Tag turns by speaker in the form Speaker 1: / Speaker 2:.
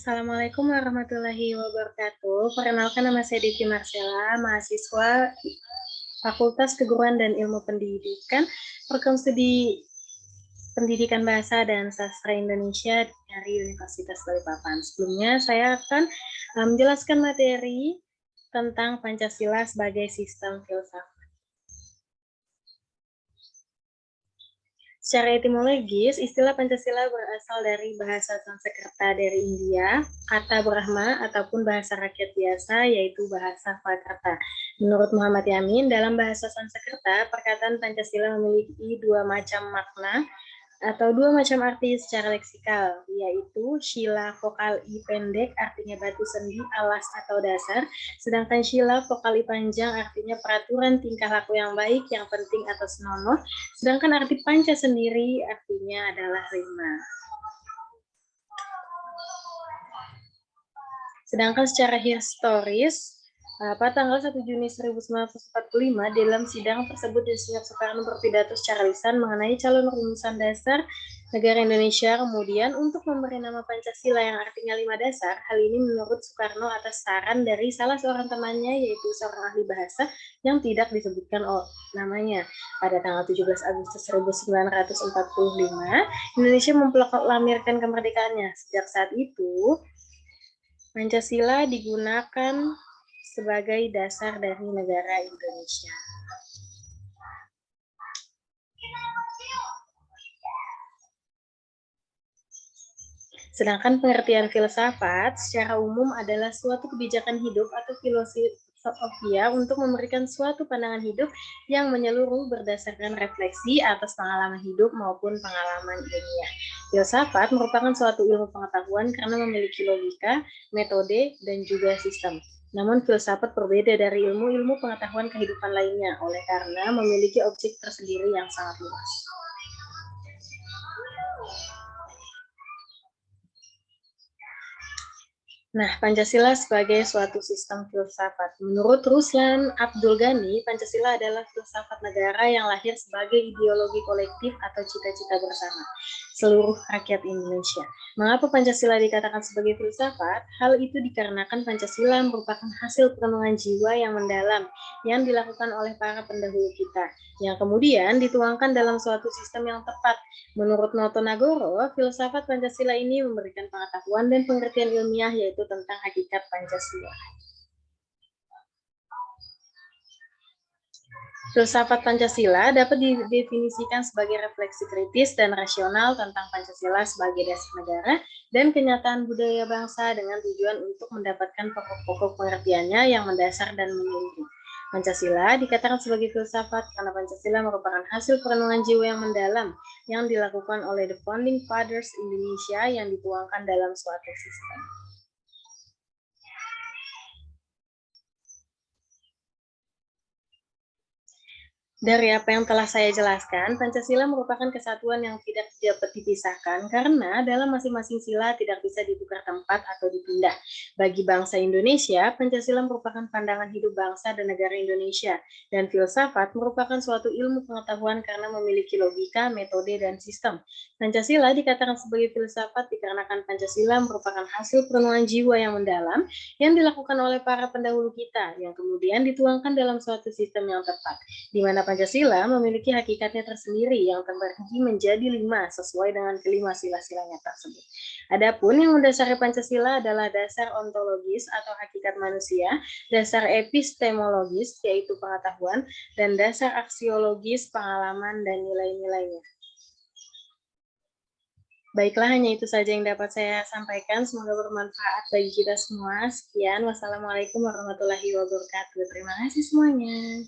Speaker 1: Assalamualaikum warahmatullahi wabarakatuh. Perkenalkan nama saya Devi Marcella, mahasiswa Fakultas Keguruan dan Ilmu Pendidikan, Program Studi Pendidikan Bahasa dan Sastra Indonesia dari Universitas Balikpapan. Sebelumnya saya akan menjelaskan materi tentang Pancasila sebagai sistem filsafat. Secara etimologis, istilah Pancasila berasal dari bahasa Sanskerta dari India, kata Brahma ataupun bahasa rakyat biasa, yaitu bahasa Prakrta. Menurut Muhammad Yamin, dalam bahasa Sanskerta, perkataan Pancasila memiliki dua macam makna atau dua macam arti secara leksikal, yaitu shila vokal I pendek artinya batu sendi, alas atau dasar, sedangkan shila vokal I panjang artinya peraturan tingkah laku yang baik, yang penting atau senonoh, sedangkan arti panca sendiri artinya adalah rima. Sedangkan secara historis, pada tanggal 1 Juni 1945, dalam sidang tersebut Insinyur Soekarno berpidato secara lisan mengenai calon rumusan dasar negara Indonesia. Kemudian untuk memberi nama Pancasila yang artinya 5 dasar, hal ini menurut Soekarno atas saran dari salah seorang temannya, yaitu seorang ahli bahasa yang tidak disebutkan namanya. Pada tanggal 17 Agustus 1945, Indonesia memproklamirkan kemerdekaannya. Sejak saat itu, Pancasila digunakan sebagai dasar dari negara Indonesia. Sedangkan pengertian filsafat secara umum adalah suatu kebijakan hidup atau filosofia untuk memberikan suatu pandangan hidup yang menyeluruh berdasarkan refleksi atas pengalaman hidup maupun pengalaman ilmiah. Filsafat merupakan suatu ilmu pengetahuan karena memiliki logika, metode, dan juga sistem. Namun filsafat berbeda dari ilmu-ilmu pengetahuan kehidupan lainnya oleh karena memiliki objek tersendiri yang sangat luas. Nah, Pancasila sebagai suatu sistem filsafat. Menurut Ruslan Abdul Ghani, Pancasila adalah filsafat negara yang lahir sebagai ideologi kolektif atau cita-cita bersama seluruh rakyat Indonesia. Mengapa Pancasila dikatakan sebagai filsafat? Hal itu dikarenakan Pancasila merupakan hasil perenungan jiwa yang mendalam yang dilakukan oleh para pendahulu kita, yang kemudian dituangkan dalam suatu sistem yang tepat. Menurut Noto Nagoro, filsafat Pancasila ini memberikan pengetahuan dan pengertian ilmiah yaitu tentang hakikat Pancasila. Filsafat Pancasila dapat didefinisikan sebagai refleksi kritis dan rasional tentang Pancasila sebagai dasar negara dan kenyataan budaya bangsa dengan tujuan untuk mendapatkan pokok-pokok pengertiannya yang mendasar dan menyeluruh. Pancasila dikatakan sebagai filsafat karena Pancasila merupakan hasil perenungan jiwa yang mendalam yang dilakukan oleh the Founding Fathers Indonesia yang dituangkan dalam suatu sistem. Dari apa yang telah saya jelaskan, Pancasila merupakan kesatuan yang tidak dapat dipisahkan karena dalam masing-masing sila tidak bisa ditukar tempat atau dipindah. Bagi bangsa Indonesia, Pancasila merupakan pandangan hidup bangsa dan negara Indonesia, dan filsafat merupakan suatu ilmu pengetahuan karena memiliki logika, metode, dan sistem. Pancasila dikatakan sebagai filsafat dikarenakan Pancasila merupakan hasil perenungan jiwa yang mendalam yang dilakukan oleh para pendahulu kita, yang kemudian dituangkan dalam suatu sistem yang tepat, di mana Pancasila memiliki hakikatnya tersendiri yang terbagi menjadi 5 sesuai dengan kelima sila-silanya tersebut. Adapun yang mendasari Pancasila adalah dasar ontologis atau hakikat manusia, dasar epistemologis yaitu pengetahuan, dan dasar aksiologis pengalaman dan nilai-nilainya. Baiklah, hanya itu saja yang dapat saya sampaikan. Semoga bermanfaat bagi kita semua. Sekian, wassalamualaikum warahmatullahi wabarakatuh. Terima kasih semuanya.